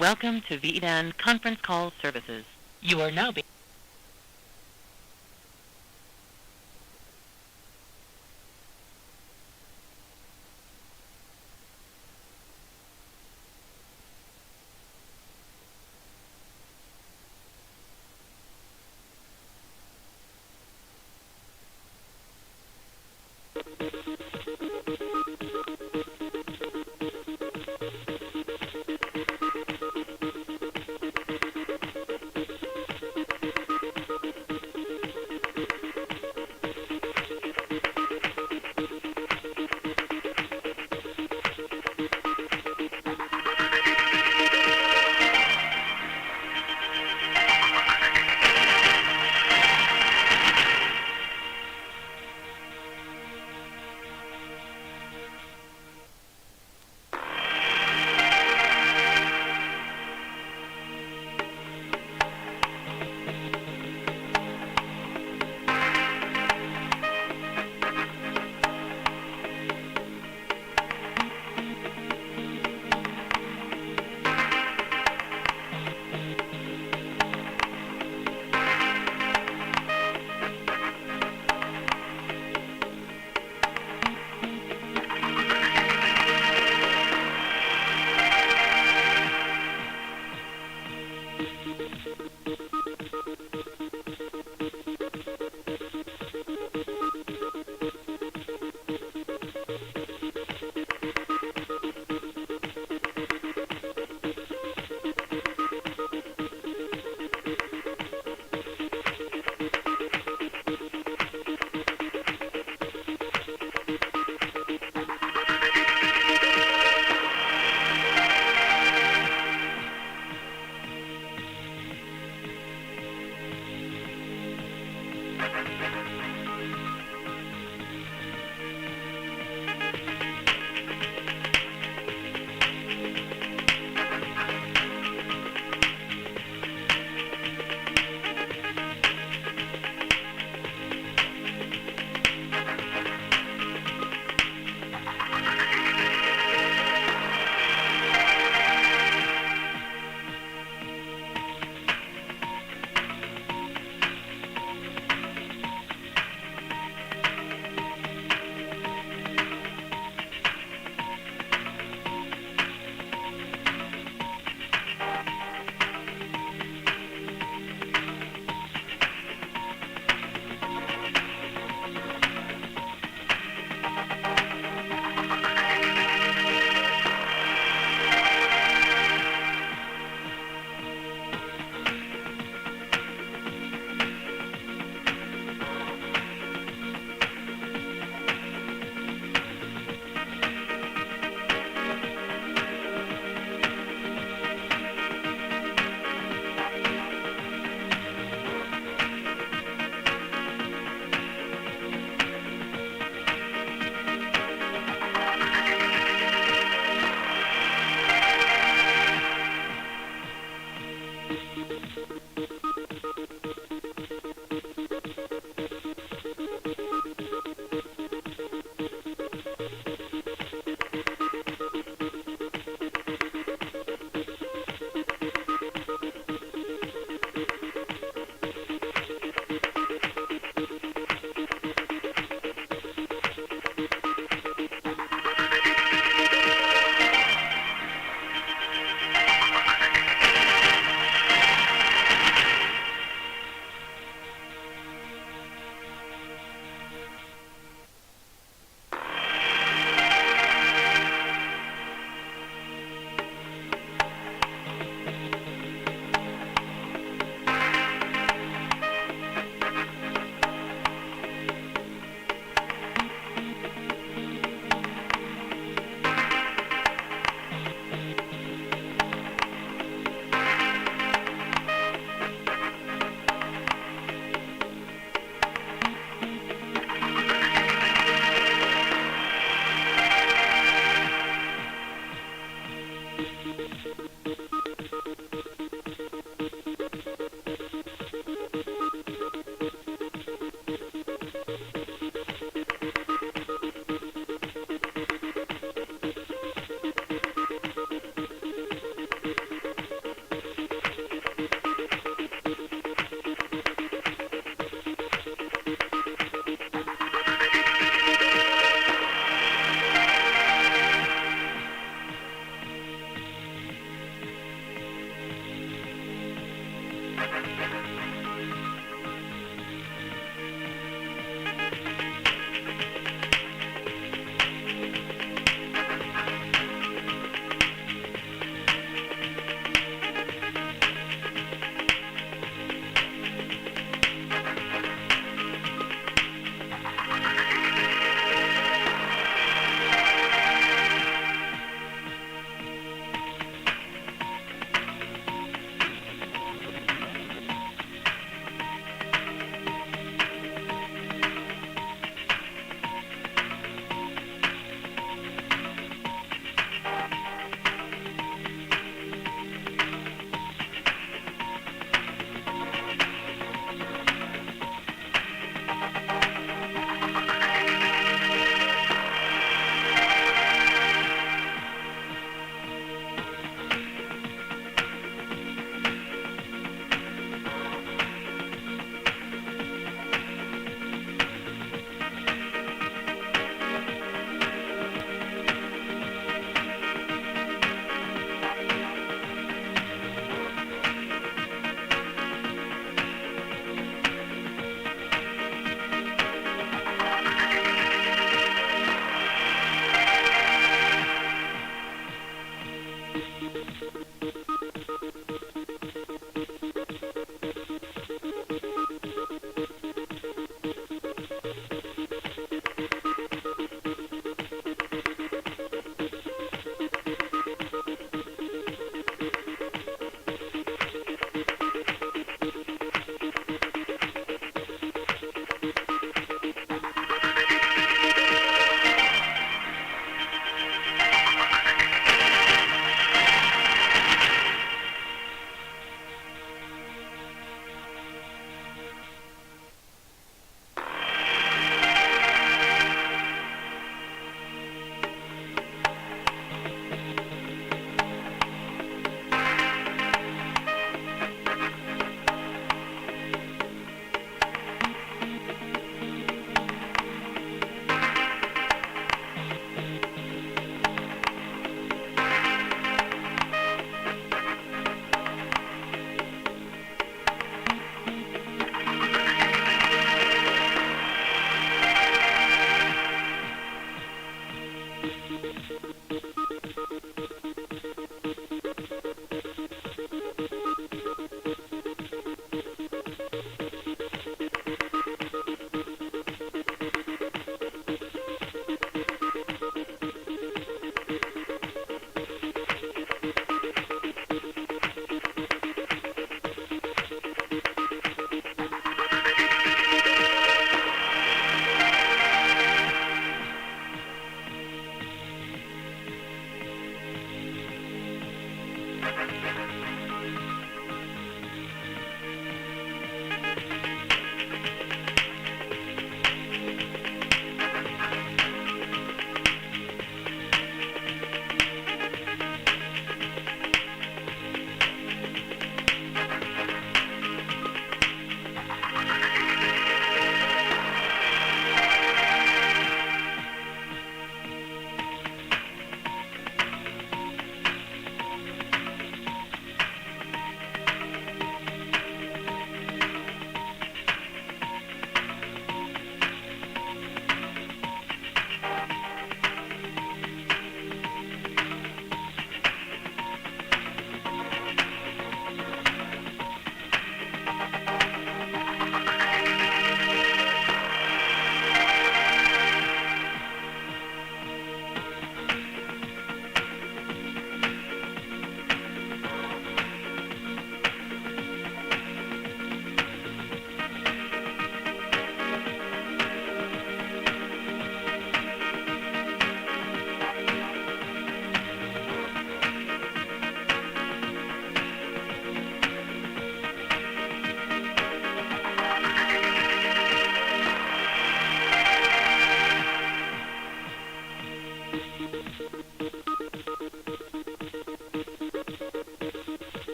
Welcome to VEDAN Conference Call Services. You are now being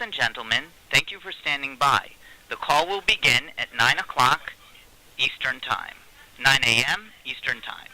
and gentlemen, thank you for standing by. The call will begin at 9 o'clock Eastern Time, 9 a.m. Eastern Time.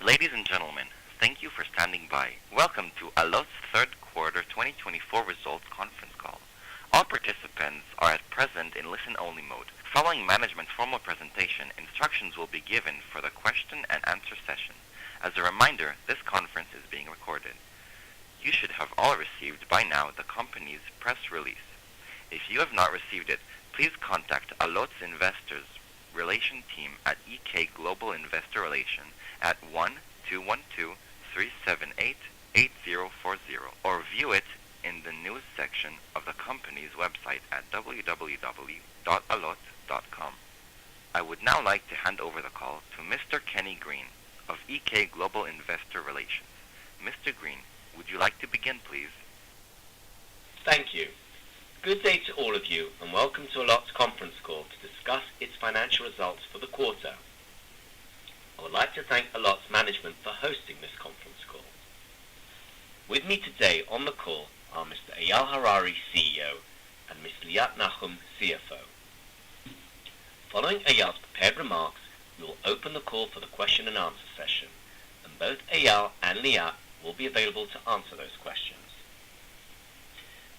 Ladies and gentlemen, thank you for standing by. Welcome to Allot's third quarter 2024 results conference call. All participants are at present in listen-only mode. Following management's formal presentation, instructions will be given for the question and answer session. As a reminder, this conference is being recorded. You should have all received by now the company's press release. If you have not received it, please contact Allot's Investors Relation team at EK Global Investor Relation at 1-212-378-8040 or view it in the news section of the company's website at www.allot.com. I would now like to hand over the call to Mr. Kenny Green of EK Global Investor Relations. Mr. Green, would you like to begin, please? Thank you. Good day to all of you and welcome to Allot's conference call to discuss its financial results for the quarter. I would like to thank Allot's management for hosting this conference call. With me today on the call are Mr. Eyal Harari, CEO, and Ms. Liat Nachum, CFO. Following Eyal's prepared remarks, we will open the call for the question and answer session, and both Eyal and Liat will be available to answer those questions.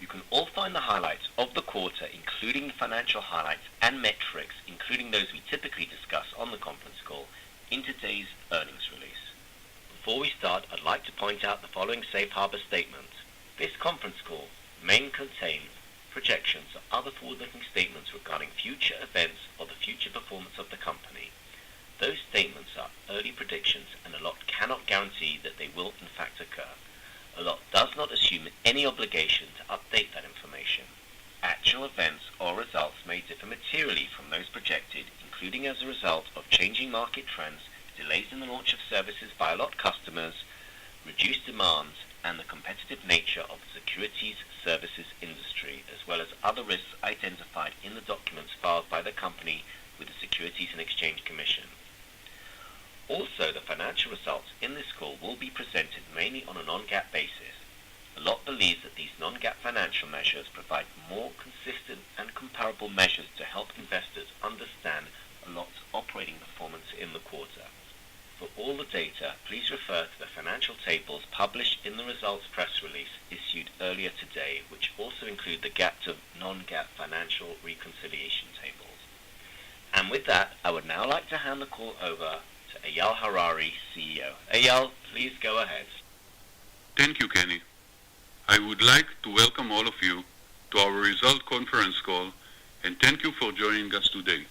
You can all find the highlights of the quarter, including the financial highlights and metrics, including those we typically discuss on the conference call, in today's earnings release. Before we start, I'd like to point out the following safe harbor statement. This conference call may contain projections or other forward-looking statements regarding future events or the future performance of the company. Those statements are early predictions and Allot cannot guarantee that they will in fact occur. Allot does not assume any obligation to update that information. Actual events or results may differ materially from those projected, including as a result of changing market trends, delays in the launch of services by Allot customers, reduced demands, and the competitive nature of the securities services industry, as well as other risks identified in the documents filed by the company with the Securities and Exchange Commission. Also, the financial results in this call will be presented mainly on a non-GAAP basis. Allot believes that these non-GAAP financial measures provide more consistent and comparable measures to help investors understand Allot's operating performance in the quarter. For all the data, please refer to the financial tables published in the results press release issued earlier today, which also include the GAAP to non-GAAP financial reconciliation tables. And with that, I would now like to hand the call over to Eyal Harari, CEO. Eyal, please go ahead. Thank you, Kenny. I would like to welcome all of you to our result conference call and thank you for joining us today.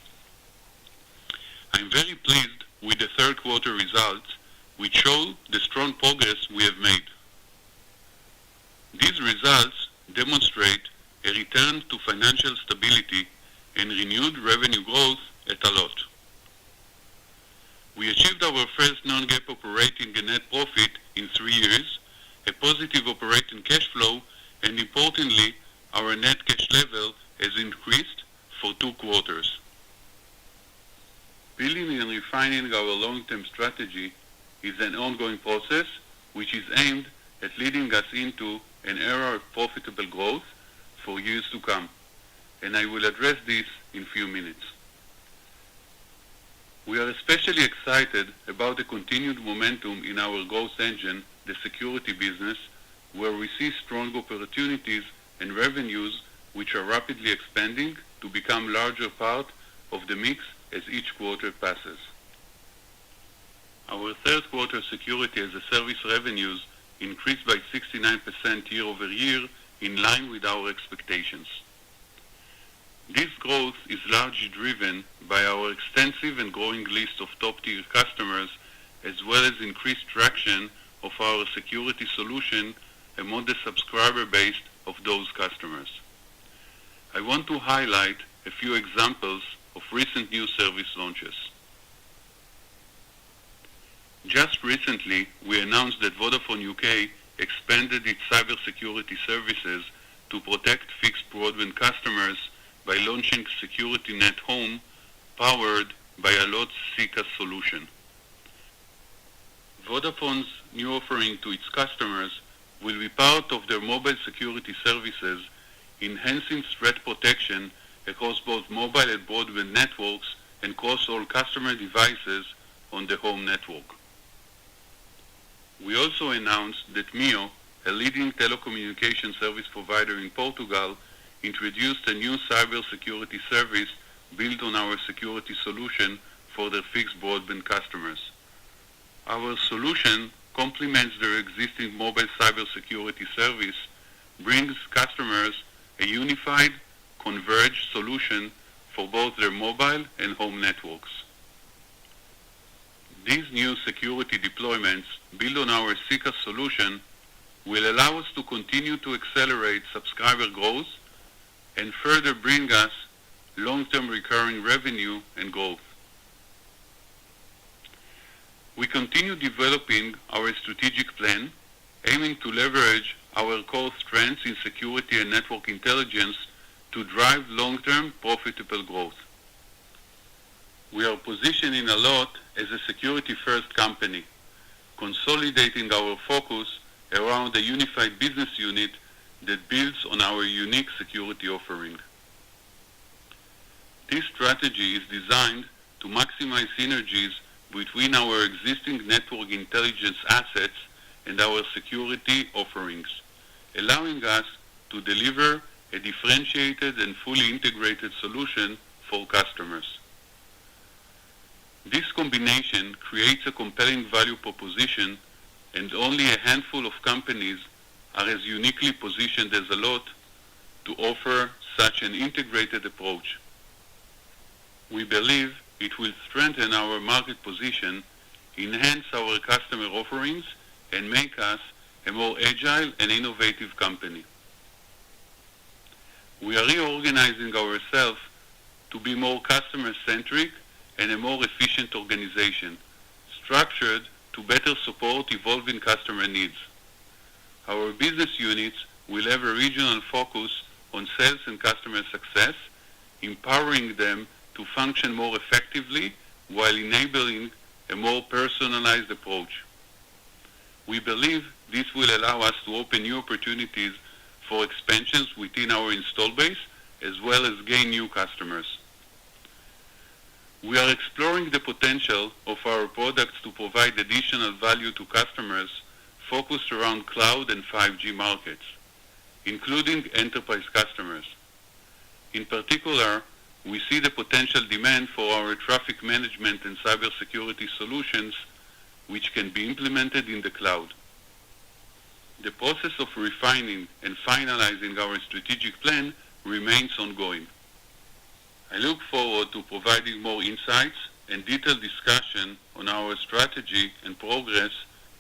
I'm very pleased with the third quarter results, which show the strong progress we have made. These results demonstrate a return to financial stability and renewed revenue growth at Allot. We achieved our first non-GAAP operating and net profit in 3 years, a positive operating cash flow, and importantly, our net cash level has increased for 2 quarters. Building and refining our long-term strategy is an ongoing process which is aimed at leading us into an era of profitable growth for years to come, and I will address this in few minutes. We are especially excited about the continued momentum in our growth engine, the security business, where we see strong opportunities and revenues which are rapidly expanding to become larger part of the mix as each quarter passes. Our third quarter security as a service revenues increased by 69% year over year in line with our expectations. This growth is largely driven by our extensive and growing list of top-tier customers, as well as increased traction of our security solution among the subscriber base of those customers. I want to highlight a few examples of recent new service launches. Just recently, we announced that Vodafone UK expanded its cybersecurity services to protect fixed broadband customers by launching SecurityNet Home, powered by Allot's SECaaS solution. Vodafone's new offering to its customers will be part of their mobile security services, enhancing threat protection across both mobile and broadband networks and across all customer devices on the home network. We also announced that MEO, a leading telecommunication service provider in Portugal, introduced a new cybersecurity service built on our security solution for their fixed broadband customers. Our solution complements their existing mobile cybersecurity service, brings customers a unified, converged solution for both their mobile and home networks. These new security deployments, built on our SECaaS solution, will allow us to continue to accelerate subscriber growth and further bring us long-term recurring revenue and growth. We continue developing our strategic plan, aiming to leverage our core strengths in security and network intelligence to drive long-term profitable growth. We are positioning Allot as a security-first company, consolidating our focus around a unified business unit that builds on our unique security offering. This strategy is designed to maximize synergies between our existing network intelligence assets and our security offerings, allowing us to deliver a differentiated and fully integrated solution for customers. This combination creates a compelling value proposition, and only a handful of companies are as uniquely positioned as Allot to offer such an integrated approach. We believe it will strengthen our market position, enhance our customer offerings, and make us a more agile and innovative company. We are reorganizing ourselves to be more customer-centric and a more efficient organization, structured to better support evolving customer needs. Our business units will have a regional focus on sales and customer success, empowering them to function more effectively while enabling a more personalized approach. We believe this will allow us to open new opportunities for expansions within our install base, as well as gain new customers. We are exploring the potential of our products to provide additional value to customers focused around cloud and 5G markets, including enterprise customers. In particular, we see the potential demand for our traffic management and cybersecurity solutions, which can be implemented in the cloud. The process of refining and finalizing our strategic plan remains ongoing. I look forward to providing more insights and detailed discussion on our strategy and progress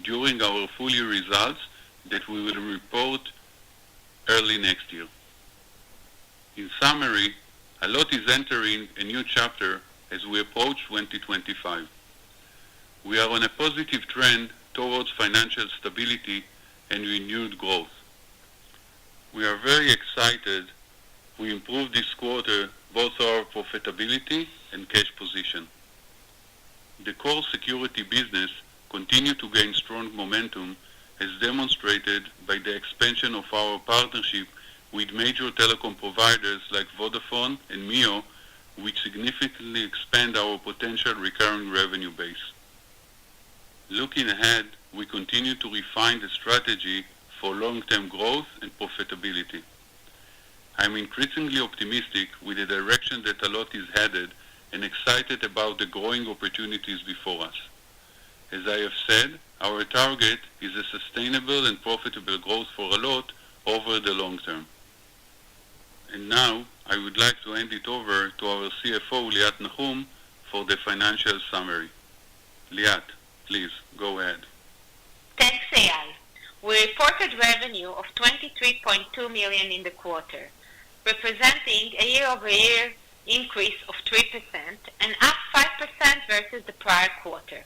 during our full year results that we will report early next year. In summary, Allot is entering a new chapter as we approach 2025. We are on a positive trend towards financial stability and renewed growth. We are very excited we improved this quarter both our profitability and cash position. The core security business continued to gain strong momentum, as demonstrated by the expansion of our partnership with major telecom providers like Vodafone and MEO, which significantly expand our potential recurring revenue base. Looking ahead, we continue to refine the strategy for long-term growth and profitability. I'm increasingly optimistic with the direction that Allot is headed and excited about the growing opportunities before us. As I have said, our target is a sustainable and profitable growth for Allot over the long term. And now, I would like to hand it over to our CFO, Liat Nahum, for the financial summary. Liat, please, go ahead. Thanks, Eyal. We reported revenue of $23.2 million in the quarter, representing a year-over-year increase of 3% and up 5% versus the prior quarter.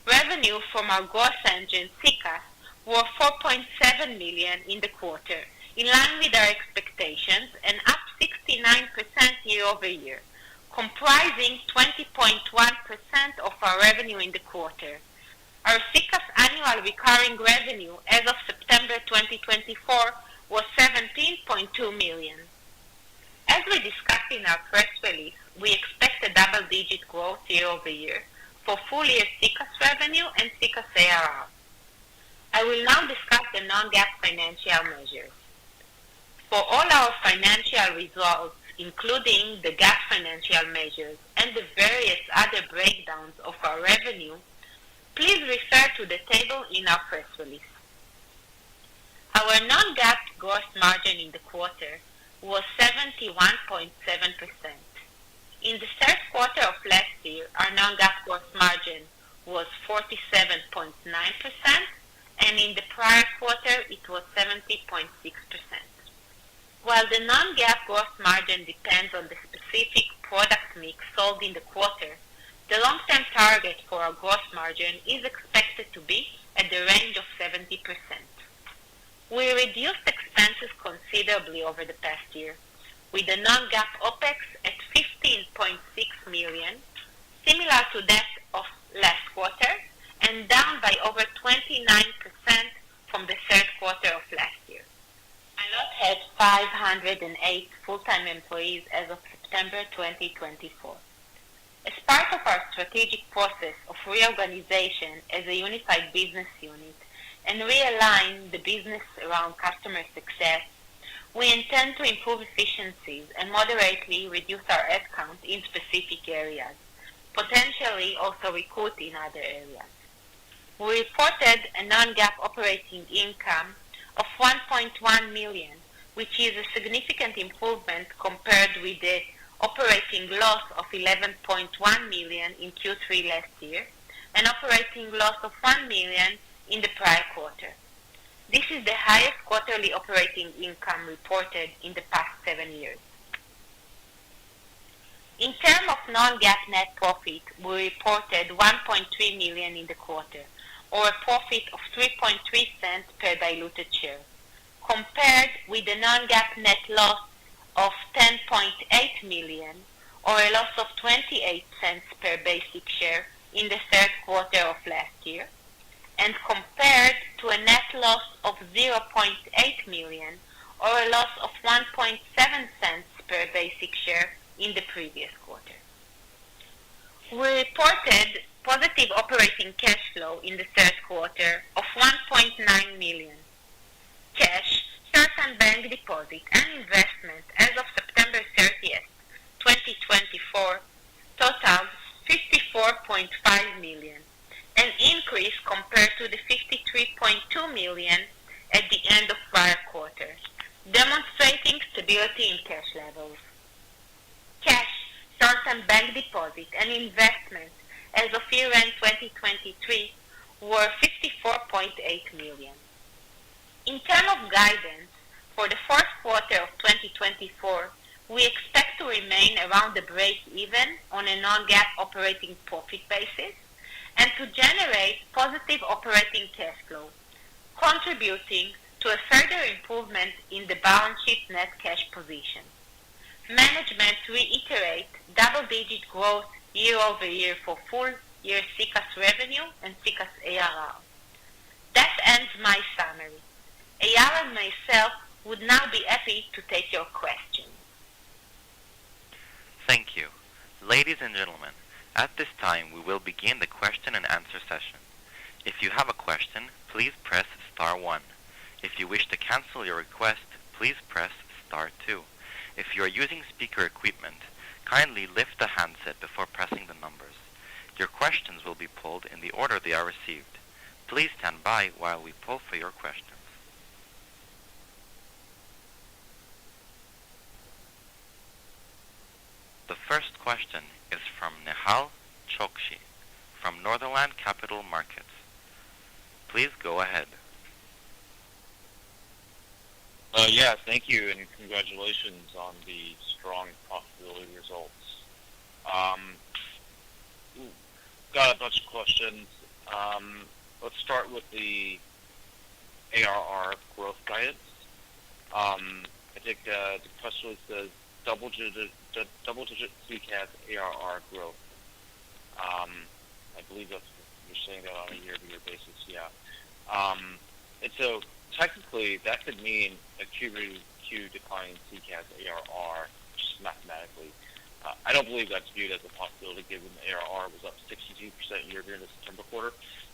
Revenue from our growth engine, SECaaS, were $4.7 million in the quarter, in line with our expectations and up 69% year-over-year, comprising 20.1% of our revenue in the quarter. Our SECaaS annual recurring revenue as of September 2024 was $17.2 million. As we discussed in our press release, we expect a double-digit growth year-over-year for full-year SECaaS revenue and SECaaS ARR. I will now discuss the non-GAAP financial measures. For all our financial results, including the GAAP financial measures and the various other breakdowns of our revenue, please refer to the table in our press release. Our non-GAAP gross margin in the quarter was 71.7%. In the third quarter of last year, our non-GAAP gross margin was 47.9%, and in the prior quarter, it was 70.6%. While the non-GAAP gross margin depends on the specific product mix sold in the quarter, the long-term target for our gross margin is expected to be at the range of 70%. We reduced expenses considerably over the past year, with the non-GAAP OPEX at $15.6 million, similar to that of last quarter, and down by over 29% from the third quarter of last year. Allot had 508 full-time employees as of September 2024. As part of our strategic process of reorganization as a unified business unit and realign the business around customer success, we intend to improve efficiencies and moderately reduce our headcount in specific areas, potentially also recruit in other areas. We reported a non-GAAP operating income of $1.1 million, which is a significant improvement compared with the operating loss of $11.1 million in Q3 last year, and operating loss of $1 million in the prior quarter. This is the highest quarterly operating income reported in the past 7 years. In terms of non-GAAP net profit, we reported $1.3 million in the quarter, or a profit of 3.3 cents per diluted share, compared with the non-GAAP net loss of $10.8 million, or a loss of 28 cents per basic share in the third quarter of last year, and compared to a net loss of $0.8 million, or a loss of 1.7 cents per basic share in the previous quarter. We reported positive operating cash flow in the third quarter of $1.9 million. Cash, certain bank deposit, and investment as of September 30th, 2024, totaled $54.5 million, an increase compared to the $53.2 million at the end of prior quarter, demonstrating stability in cash levels. Cash, certain bank deposit, and investment as of year-end 2023 were $54.8 million. In terms of guidance, for the fourth quarter of 2024, we expect to remain around the break-even on a non-GAAP operating profit basis and to generate positive operating cash flow, contributing to a further improvement in the balance sheet net cash position. Management reiterate double-digit growth year-over-year for full-year CCaaS revenue and CCaaS ARR. That ends my summary. Eyal and myself would now be happy to take your questions. Thank you. Ladies and gentlemen, at this time we will begin the question and answer session. If you have a question, please press star 1. If you wish to cancel your request, please press star 2. If you are using speaker equipment, kindly lift the handset before pressing the numbers. Your questions will be pulled in the order they are received. Please stand by while we pull for your questions. The first question is from Nehal Chokshi from Northern Capital Markets. Please go ahead. Yeah, thank you, and congratulations on the strong profitability results. Got a bunch of questions. Let's start with the ARR growth guidance. I think the press release says double-digit CCaaS ARR growth. I believe that's you're saying that on a year-to-year basis, yeah. And so technically, that could mean a Q declining CCaaS ARR, just mathematically. I don't believe that's viewed as a possibility given the ARR was up 62% year-over-year in the September quarter.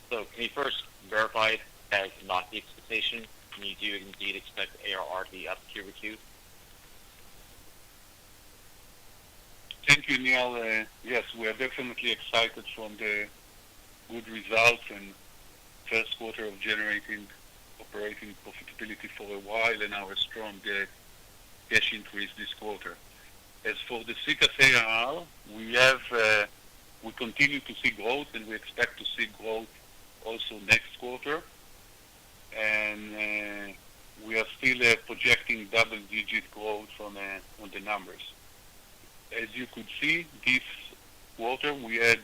So can you first verify that is not the expectation, and you do indeed expect ARR to be up Q-over-Q? Thank you, Neil. Yes, we are definitely excited from the good results and first quarter of generating operating profitability for a while and our strong cash increase this quarter. As for the CCaaS ARR, we continue to see growth, and we expect to see growth also next quarter. And we are still projecting double-digit growth on the numbers. As you could see, this quarter we had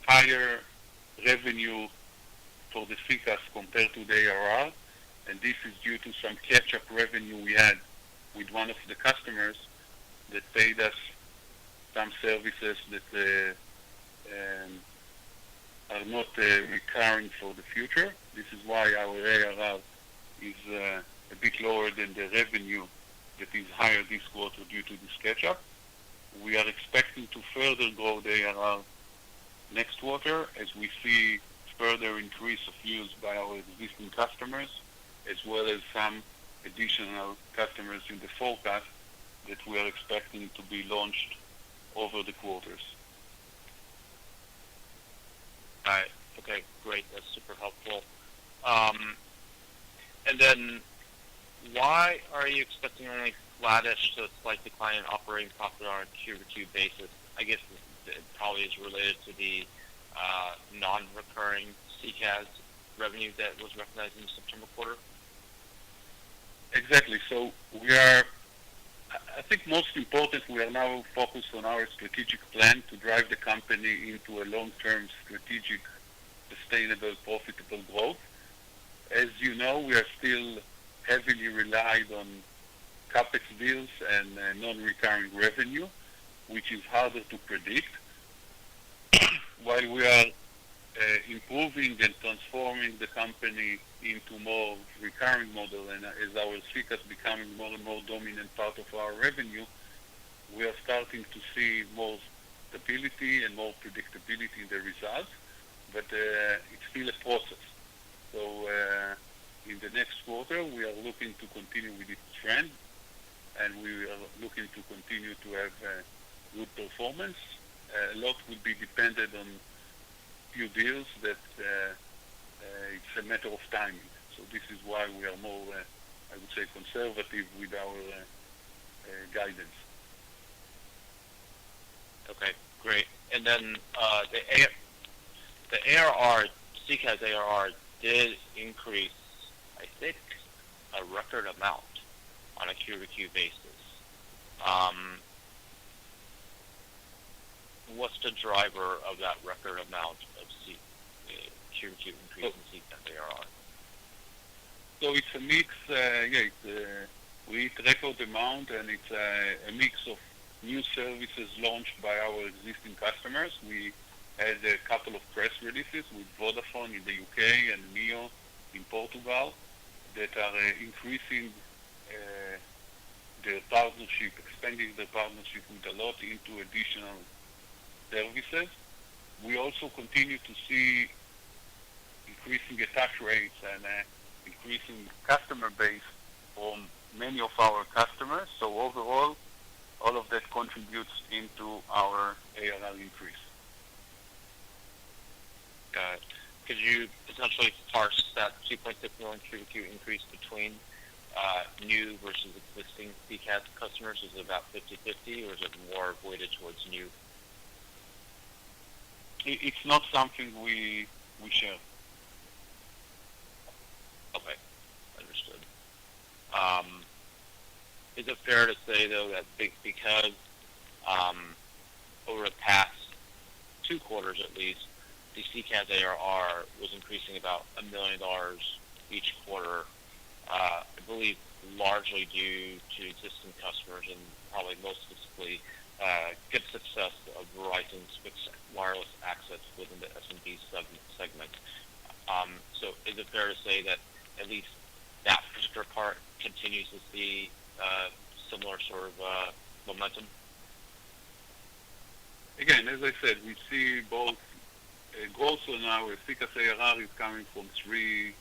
higher revenue for the CCaaS compared to the ARR, and this is due to some catch-up revenue we had with one of the customers that paid us some services that are not recurring for the future. This is why our ARR is a bit lower than the revenue that is higher this quarter due to this catch-up. We are expecting to further grow the ARR next quarter as we see further increase of use by our existing customers, as well as some additional customers in the forecast that we are expecting to be launched over the quarters. All right. Okay, great. That's super helpful. And then why are you expecting only flattish to a slight decline in operating profit on a Q-over-Q basis? I guess it probably is related to the non-recurring CCaaS revenue that was recognized in the September quarter. Exactly. So I think most important, we are now focused on our strategic plan to drive the company into a long-term strategic, sustainable, profitable growth. As you know, we are still heavily relied on CapEx deals and non-recurring revenue, which is harder to predict. While we are improving and transforming the company into more recurring model, and as our CCaaS becoming more and more dominant part of our revenue, we are starting to see more stability and more predictability in the results, but it's still a process. So in the next quarter, we are looking to continue with this trend, and we are looking to continue to have good performance. A lot will be dependent on few deals that it's a matter of timing. So this is why we are more, I would say, conservative with our guidance. Okay, great. And then the ARR, CCaaS ARR did increase, I think, a record amount on a Q-over-Q basis. What's the driver of that record amount of Q-over-Q increase in CCaaS ARR? So it's a mix, we hit record amount, and it's a mix of new services launched by our existing customers. We had a couple of press releases with Vodafone in the UK and Neo in Portugal that are increasing their partnership, expanding their partnership with Allot into additional services. We also continue to see increasing attach rates and increasing customer base from many of our customers. So overall, all of that contributes into our ARR increase. Got it. Could you potentially parse that 2.6 million Q-over-Q increase between new versus existing CCaaS customers? Is it about 50-50, or is it more weighted towards new? It's not something we share. Okay, understood. Is it fair to say, though, that because over the past 2 quarters at least, the CCaaS ARR was increasing about $1 million each quarter, I believe largely due to existing customers and probably most specifically good success of Verizon's fixed wireless access within the SMB segment. So is it fair to say that at least that particular part continues to see similar sort of momentum? Again, as I said, we see both growth on our CCaaS ARR is coming from 3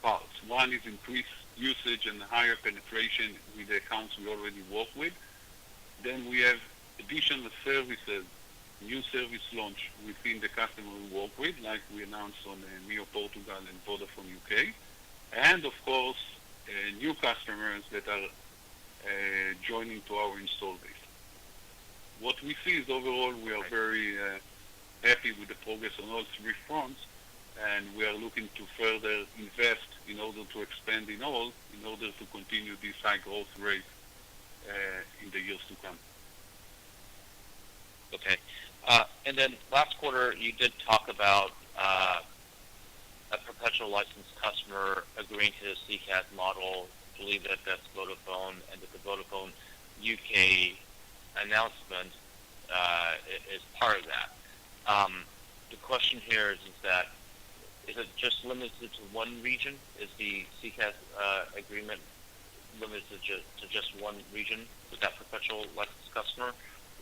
parts. One is increased usage and higher penetration with the accounts we already work with. Then we have additional services, new service launch within the customer we work with, like we announced on Mio Portugal and Vodafone UK. And of course, new customers that are joining to our install base. What we see is overall we are very happy with the progress on all three fronts, and we are looking to further invest in order to expand in order to continue this high growth rate in the years to come. Okay. And then last quarter, you did talk about a perpetual license customer agreeing to the CCaaS model. I believe that that's Vodafone, and that the Vodafone UK announcement is part of that. The question here is that is it just limited to one region? Is the CCaaS agreement limited to just one region with that perpetual license customer,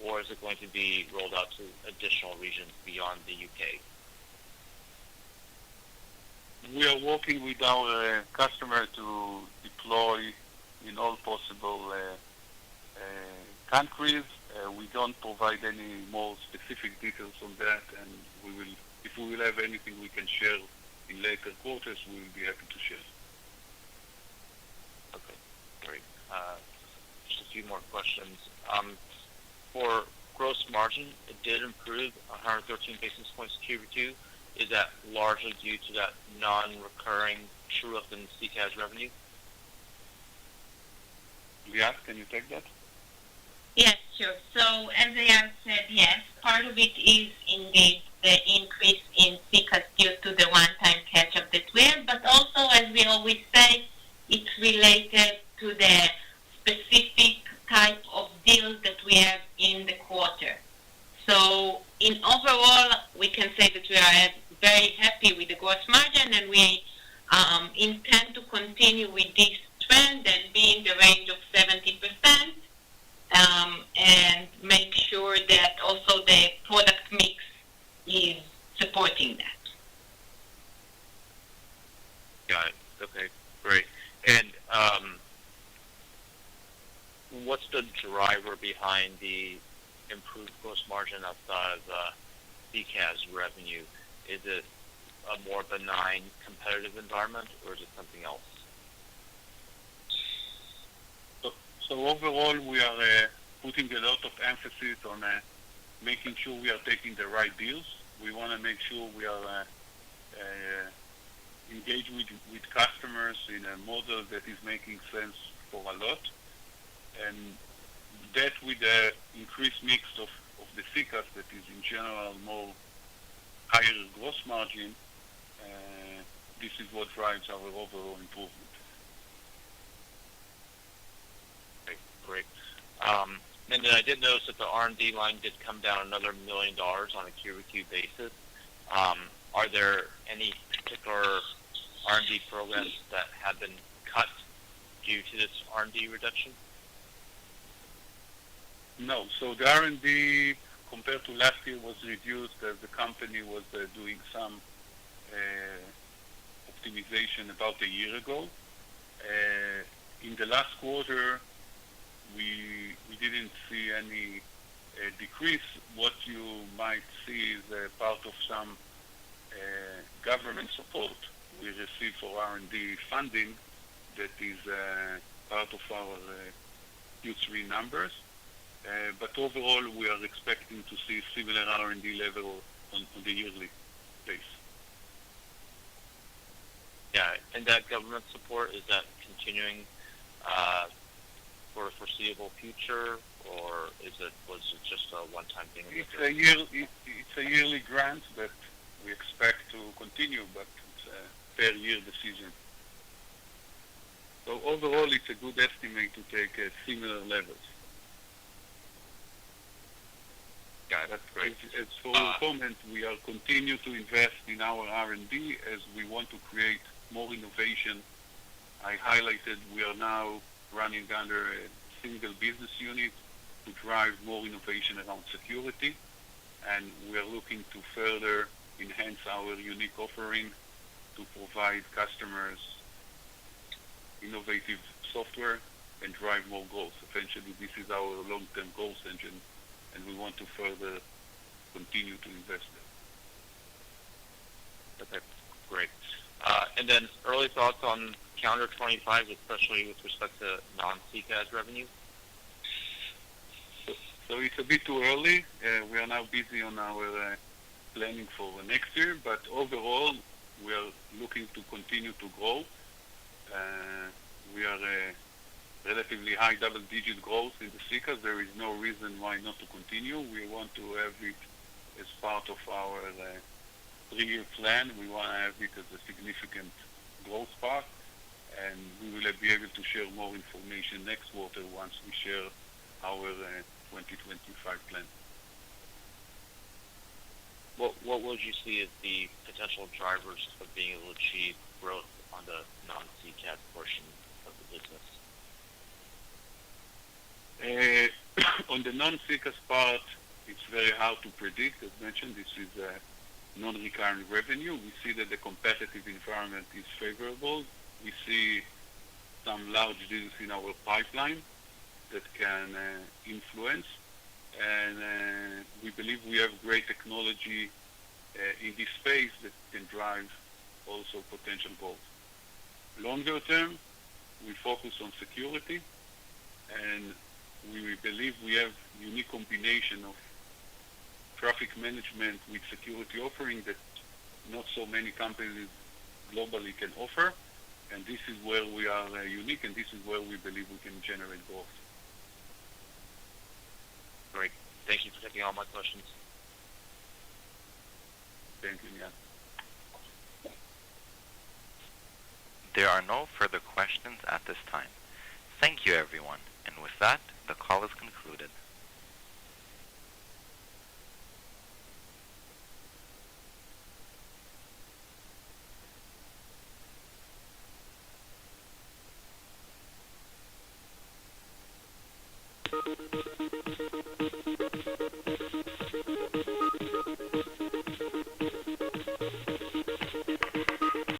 or is it going to be rolled out to additional regions beyond the UK? We are working with our customer to deploy in all possible countries. We don't provide any more specific details on that, and if we will have anything we can share in later quarters, we will be happy to share. Okay, great. Just a few more questions. For gross margin, it did improve 113 basis points Q2. Is that largely due to that non-recurring true-up in CCaaS revenue? Liat, can you take that? Yes, sure. So as I said, yes, part of it is indeed the increase in CCaaS due to the one-time catch-up that we have, but also, as we always say, it's related to the specific type of deals that we have in the quarter. So in overall, we can say that we are very happy with the gross margin, and we intend to continue with this trend and be in the range of 70%, and make sure that also the product mix is supporting that. Got it. Okay, great. And what's the driver behind the improved gross margin outside of CCaaS revenue? Is it a more benign competitive environment, or is it something else? So overall, we are putting a lot of emphasis on making sure we are taking the right deals. We want to make sure we are engaged with customers in a model that is making sense for Allot. And that with the increased mix of the CCaaS that is in general more higher gross margin, this is what drives our overall improvement. Okay, great. And then I did notice that the R&D line did come down another $1 million on a Q-over-Q basis. Are there any particular R&D programs that have been cut due to this R&D reduction? No. So the R&D compared to last year was reduced as the company was doing some optimization about a year ago. In the last quarter, we didn't see any decrease. What you might see is part of some government support we receive for R&D funding that is part of our Q3 numbers. But overall, we are expecting to see similar R&D level on the yearly base. Yeah, and that government support, is that continuing for a foreseeable future, or was it just a one-time thing? It's a yearly grant that we expect to continue, but it's a per year decision. So overall, it's a good estimate to take similar levels. Yeah, that's great. As for your comment, we are continue to invest in our R&D as we want to create more innovation. I highlighted we are now running under a single business unit to drive more innovation around security, and we are looking to further enhance our unique offering to provide customers innovative software and drive more growth. Essentially, this is our long-term growth engine, and we want to further continue to invest there. Okay, great. And then early thoughts on calendar 25, especially with respect to non-CCaaS revenue? So it's a bit too early. We are now busy on our planning for next year, but overall, we are looking to continue to grow. We are relatively high double-digit growth in the CCaaS. There is no reason why not to continue. We want to have it as part of our 3-year plan. We want to have it as a significant growth path, and we will be able to share more information next quarter once we share our 2025 plan. What would you see as the potential drivers of being able to achieve growth on the non-CCaaS portion of the business? On the non-CCaaS part, it's very hard to predict. As mentioned, this is non-recurring revenue. We see that the competitive environment is favorable. We see some large deals in our pipeline that can influence, and we believe we have great technology in this space that can drive also potential growth. Longer term, we focus on security, and we believe we have unique combination of traffic management with security offering that not so many companies globally can offer, and this is where we are unique, and this is where we believe we can generate growth. Great. Thank you for taking all my questions. Thank you, Jan. There are no further questions at this time. Thank you, everyone. And with that, the call is concluded.